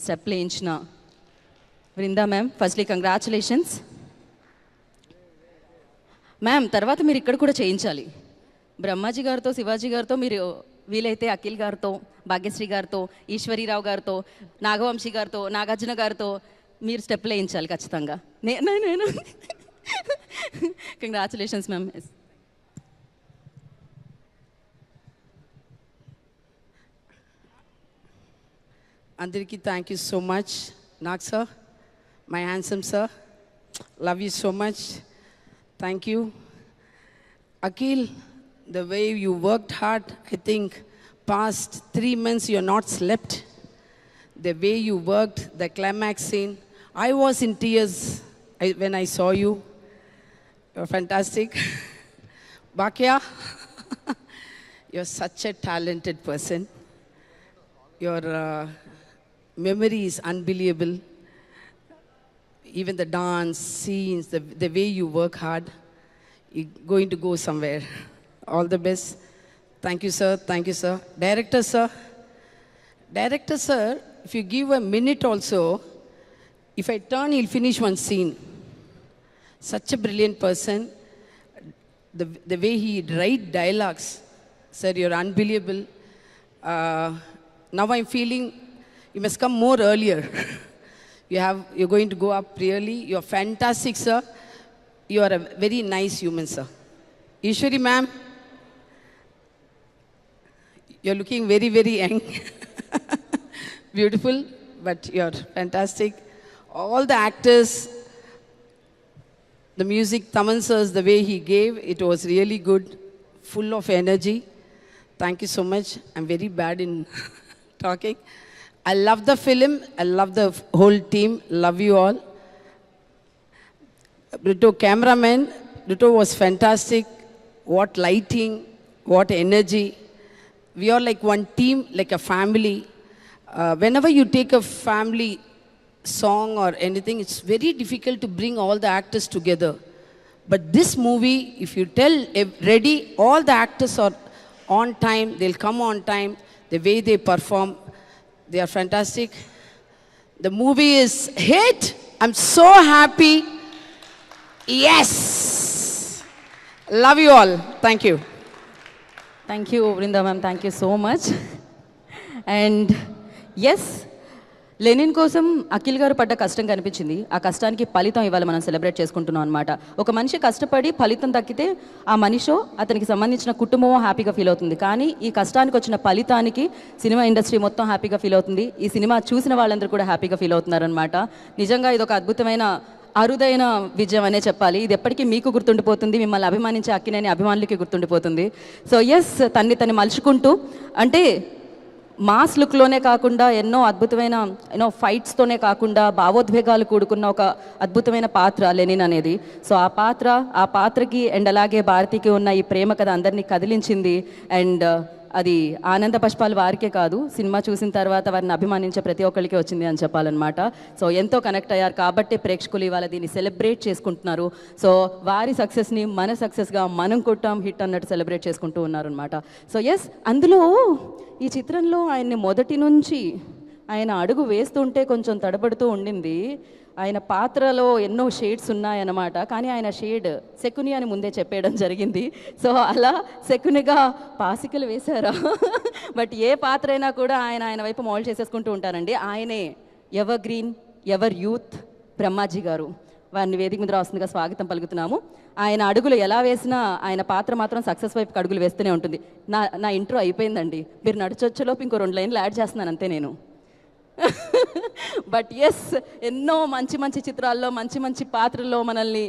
Step వేయించిన Vrinda ma'am, firstly congratulations ma'am. తర్వాత మీరు ఇక్కడ కూడా చేయించాలి. బ్రహ్మాజీ గారితో, శివాజీ గారితో, మీరు వీలైతే అఖిల్ గారితో, భాగ్యశ్రీ గారితో, ఈశ్వరీరావు గారితో, నాగవంశీ గారితో, నాగార్జున గారితో మీరు స్టెప్లు వేయించాలి ఖచ్చితంగా. నేను కంగ్రాచులేషన్స్ మ్యామ్. అందరికీ thank you so much. Nag sir, my handsome sir, love you so much. Thank you. Akhil, the way you worked hard, I think past 3 months you have not slept. The way you worked, the climax scene, I was in tears when I saw you. You're fantastic. Bhakya, you're such a talented person. Your memory is unbelievable. Even the dance scenes, the way you work hard, you're going to go somewhere. All the best. Thank you, sir. Thank you, sir. Director, sir. Director, sir, if you give a minute also, if I turn, he'll finish one scene. Such a brilliant person. The way he write dialogues, sir, you're unbelievable. Now I'm feeling you must come more earlier. You're going to go up really. You're fantastic, sir. You are a very nice human, sir. Ishwari ma'am, you're looking very, very young. Beautiful, but you're fantastic. All the actors, the music, Taman sir's, the way he gave, it was really good, full of energy. Thank you so much. I'm very bad in talking. I love the film. I love the whole team. Love you all. Brito cameraman, Brito was fantastic. What lighting, what energy. We are like one team, like a family. Whenever you take a family song or anything, it's very difficult to bring all the actors together. But this movie, if you tell ready, all the actors are on time, they'll come on time. The way they perform, they are fantastic. The movie is hit. I'm so happy. Yes. Love you all. Thank you. Thank you Vrinda ma'am, thank you so much. And yes, Lenin కోసం అఖిల్ గారు పడ్డ కష్టం కనిపించింది. ఆ కష్టానికి ఫలితం ఇవాళ మనం సెలబ్రేట్ చేసుకుంటున్నాం అనమాట. ఒక మనిషి కష్టపడి ఫలితం దక్కితే ఆ మనిషో అతనికి సంబంధించిన కుటుంబమో హ్యాపీగా ఫీల్ అవుతుంది. కానీ ఈ కష్టానికి వచ్చిన ఫలితానికి సినిమా ఇండస్ట్రీ మొత్తం హ్యాపీగా ఫీల్ అవుతుంది. ఈ సినిమా చూసిన వాళ్ళందరూ కూడా హ్యాపీగా ఫీల్ అవుతున్నారనమాట. నిజంగా ఇది ఒక అద్భుతమైన అరుదైన విజయం అనే చెప్పాలి. ఇది ఎప్పటికీ మీకు గుర్తుండిపోతుంది, మిమ్మల్ని అభిమానించే అక్కినేని అభిమానులకి గుర్తుండిపోతుంది. సో ఎస్, తన్ని మలుచుకుంటూ, అంటే మాస్ లుక్లోనే కాకుండా ఎన్నో అద్భుతమైన ఫైట్స్తోనే కాకుండా భావోద్వేగాలు కూడుకున్న ఒక అద్భుతమైన పాత్ర లెనిన్ అనేది. సో ఆ పాత్రకి అండ్ అలాగే భారతికి ఉన్న ఈ ప్రేమ కథ అందరినీ కదిలించింది. అండ్ అది ఆనంద పుష్పాలు వారికే కాదు, సినిమా చూసిన తర్వాత వారిని అభిమానించే ప్రతి ఒక్కరికి వచ్చింది అని చెప్పాలన్నమాట. సో ఎంతో కనెక్ట్ అయ్యారు కాబట్టి ప్రేక్షకులు ఇవాళ దీన్ని సెలబ్రేట్ చేసుకుంటున్నారు. సో వారి సక్సెస్ని మన సక్సెస్గా మనం కొట్టాం, హిట్ అన్నట్టు సెలబ్రేట్ చేసుకుంటూ ఉన్నారనమాట. సో ఎస్, అందులో ఈ చిత్రంలో ఆయన్ని మొదటి నుంచి ఆయన అడుగు వేస్తుంటే కొంచెం తడబడుతూ ఉండింది. ఆయన పాత్రలో ఎన్నో షేడ్స్ ఉన్నాయన్నమాట. కానీ ఆయన షేడ్ శకుని అని ముందే చెప్పేయడం జరిగింది. సో అలా శకునిగా పాసికలు వేశారా? బట్ ఏ పాత్ర అయినా కూడా ఆయన వైపు మోల్డ్ చేసేసుకుంటూ ఉంటారండి. ఆయనే ever green, ever youth Brahmaji గారు. వారిని వేదిక మీద రాస్తుందిగా స్వాగతం పలుకుతున్నాము. ఆయన అడుగులు ఎలా వేసినా ఆయన పాత్ర మాత్రం సక్సెస్ వైపు అడుగులు వేస్తూనే ఉంటుంది. నా ఇంట్రో అయిపోయిందండి, మీరు నడిచొచ్చేలోపు ఇంకో 2 లైన్లు యాడ్ చేస్తున్నాను అంతే నేను. బట్ ఎస్, ఎన్నో మంచి మంచి చిత్రాల్లో మంచి మంచి పాత్రల్లో మనల్ని